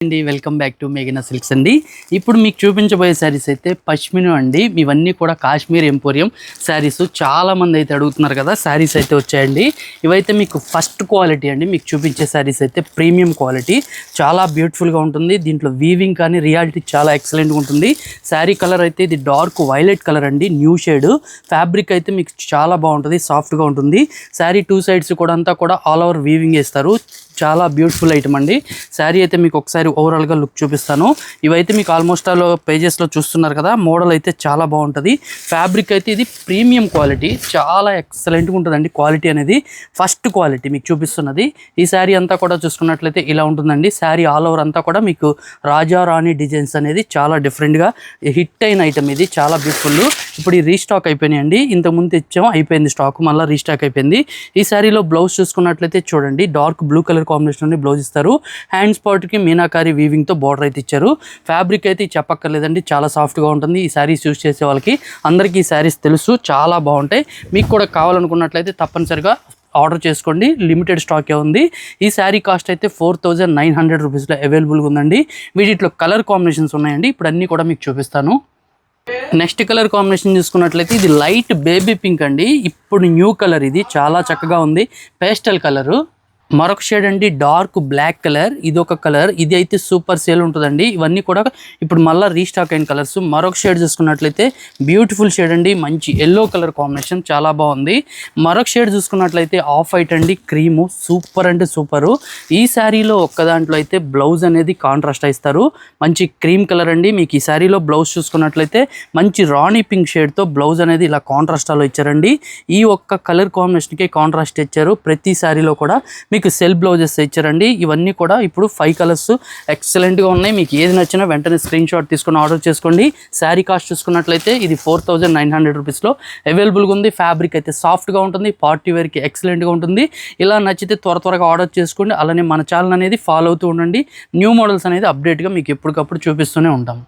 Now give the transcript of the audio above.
అండి welcome back to మేఘనా silks అండి. ఇప్పుడు మీకు చూపించబోయే శారీస్ అయితే పష్మినా అండి. ఇవన్నీ కూడా కాశ్మీర్ ఎంపోరియం శారీస్. చాలామంది అయితే అడుగుతున్నారు కదా, శారీస్ అయితే వచ్చాయండి. ఇవైతే మీకు ఫస్ట్ క్వాలిటీ అండి. మీకు చూపించే శారీస్ అయితే ప్రీమియం క్వాలిటీ, చాలా బ్యూటిఫుల్గా ఉంటుంది. దీంట్లో వీవింగ్ కానీ రియాలిటీ చాలా ఎక్సలెంట్గా ఉంటుంది. శారీ కలర్ అయితే ఇది డార్క్ వైలెట్ కలర్ అండి, న్యూ షేడ్. ఫ్యాబ్రిక్ అయితే మీకు చాలా బాగుంటుంది, సాఫ్ట్గా ఉంటుంది. శారీ టూ సైడ్స్ కూడా అంతా కూడా ఆల్ ఓవర్ వీవింగ్ వేస్తారు. చాలా బ్యూటిఫుల్ ఐటమ్ అండి. శారీ అయితే మీకు ఒకసారి ఓవరాల్గా లుక్ చూపిస్తాను. ఇవైతే మీకు ఆల్మోస్ట్ ఆల్ పేజెస్లో చూస్తున్నారు కదా, మోడల్ అయితే చాలా బాగుంటుంది. ఫ్యాబ్రిక్ అయితే ఇది ప్రీమియం క్వాలిటీ, చాలా ఎక్సలెంట్గా ఉంటుందండి. క్వాలిటీ అనేది ఫస్ట్ క్వాలిటీ మీకు చూపిస్తున్నది. ఈ శారీ అంతా కూడా చూసుకున్నట్లయితే ఇలా ఉంటుందండి. శారీ ఆల్ ఓవర్ అంతా కూడా మీకు రాజా రాణి డిజైన్స్ అనేది చాలా డిఫరెంట్గా హిట్ అయిన ఐటమ్ ఇది, చాలా బ్యూటిఫుల్. ఇప్పుడు ఈ రీస్టాక్ అయిపోయినాయండి. ఇంతకుముందు తెచ్చాము, అయిపోయింది స్టాక్, మళ్ళీ రీస్టాక్ అయిపోయింది. ఈ శారీలో బ్లౌజ్ చూసుకున్నట్లయితే చూడండి, dark blue colour combination blouse ఇస్తారు. హ్యాండ్స్ పార్ట్కి మీనాకారి వీవింగ్తో బార్డర్ అయితే ఇచ్చారు. ఫ్యాబ్రిక్ అయితే చెప్పక్కర్లేదండి, చాలా సాఫ్ట్గా ఉంటుంది. ఈ శారీస్ యూస్ చేసే వాళ్ళకి అందరికీ ఈ శారీస్ తెలుసు, చాలా బాగుంటాయి. మీకు కూడా కావాలనుకున్నట్లయితే తప్పనిసరిగా ఆర్డర్ చేసుకోండి. లిమిటెడ్ స్టాకే ఉంది. ఈ శారీ కాస్ట్ అయితే 4900 రూపీస్లో అవైలబుల్గా ఉందండి. వీటిలో కలర్ కాంబినేషన్స్ ఉన్నాయండి. ఇప్పుడు అన్నీ కూడా మీకు చూపిస్తాను. నెక్స్ట్ కలర్ కాంబినేషన్ చూసుకున్నట్లయితే ఇది లైట్ బేబీ పింక్ అండి. ఇప్పుడు న్యూ కలర్, ఇది చాలా చక్కగా ఉంది. Pastel colour. మరొక షేడ్ అండి డార్క్ బ్లాక్ కలర్, ఇది ఒక కలర్. ఇది అయితే సూపర్ సేల్ ఉంటుందండి. ఇవన్నీ కూడా ఇప్పుడు మళ్ళీ రీస్టాక్ అయిన కలర్స్. మరొక షేడ్ చూసుకున్నట్లయితే బ్యూటిఫుల్ షేడ్ అండి, మంచి ఎల్లో కలర్ కాంబినేషన్, చాలా బాగుంది. మరొక షేడ్ చూసుకున్నట్లయితే ఆఫ్ వైట్ అండి, క్రీము, సూపర్ అంటే సూపరు. ఈ శారీలో ఒక్క దాంట్లో అయితే బ్లౌజ్ అనేది కాంట్రాస్ట్ ఇస్తారు, మంచి క్రీమ్ కలర్ అండి. మీకు ఈ శారీలో బ్లౌజ్ చూసుకున్నట్లయితే మంచి రాణి పింక్ షేడ్తో బ్లౌజ్ అనేది ఇలా కాంట్రాస్ట్లో ఇచ్చారండి. ఈ ఒక్క కలర్ కాంబినేషన్కి కాంట్రాస్ట్ ఇచ్చారు. ప్రతి శారీలో కూడా మీకు సెల్ బ్లౌజెస్ ఇచ్చారండి. ఇవన్నీ కూడా ఇప్పుడు 5 కలర్స్ ఎక్సలెంట్గా ఉన్నాయి. మీకు ఏది నచ్చినా వెంటనే స్క్రీన్ షాట్ తీసుకుని ఆర్డర్ చేసుకోండి. శారీ కాస్ట్ చూసుకున్నట్లయితే ఇది 4900 రూపీస్లో అవైలబుల్గా ఉంది. ఫ్యాబ్రిక్ అయితే సాఫ్ట్గా ఉంటుంది, పార్టీ వేర్కి ఎక్సలెంట్గా ఉంటుంది. ఇలా నచ్చితే త్వరగా ఆర్డర్ చేసుకోండి. అలానే మన ఛానల్ అనేది ఫాలో అవుతూ ఉండండి. న్యూ మోడల్స్ అనేది అప్డేట్గా మీకు ఎప్పటికప్పుడు చూపిస్తూనే ఉంటాం.